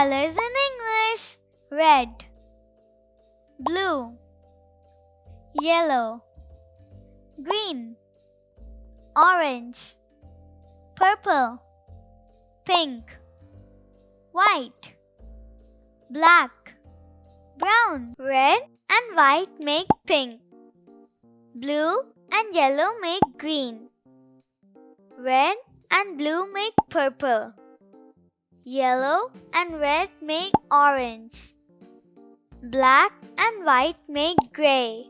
colors in English. Red, blue, yellow, green, orange, purple, pink, white, black, brown. Red and white make pink. Blue and yellow make green. Red and blue make purple. Yellow and red make orange. Black and white make gray.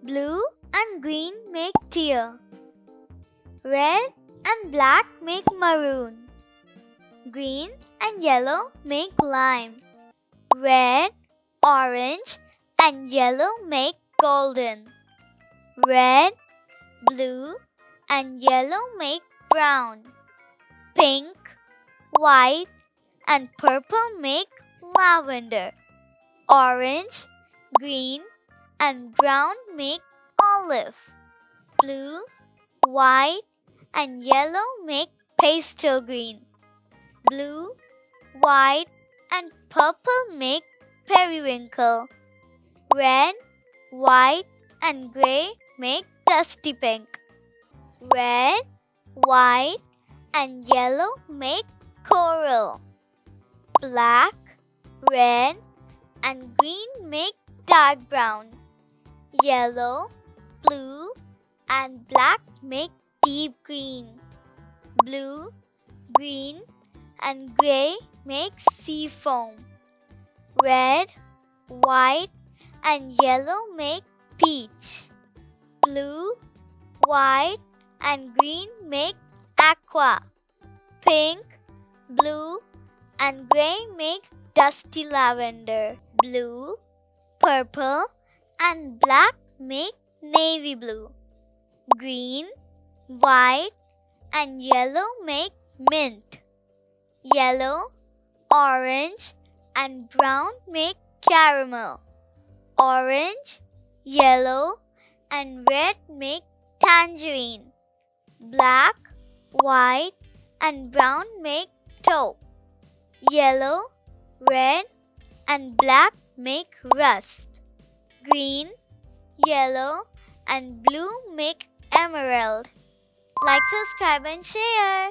Blue and green make teal. Red and black make maroon. Green and yellow make lime. Red, orange, and yellow make golden. Red, blue, and yellow make brown. Pink, white, and purple make lavender. Orange, green, and brown make olive. Blue, white, and yellow make pastel green. Blue, white, and purple make periwinkle. Red, white, and gray make dusty pink. Red, white, and yellow make coral. Black, red, and green make dark brown. Yellow, blue, and black make deep green. Blue, green, and gray make sea foam. Red, white, and yellow make peach. Blue, white, and green make aqua. Pink, blue, and gray make dusty lavender. Blue, purple, and black make navy blue. Green, white, and yellow make mint. Yellow, orange, and brown make caramel. Orange, yellow, and red make tangerine. Black, white, and brown make taupe. Yellow, red, and black make rust. Green, yellow, and blue make emerald. Like, subscribe, and share.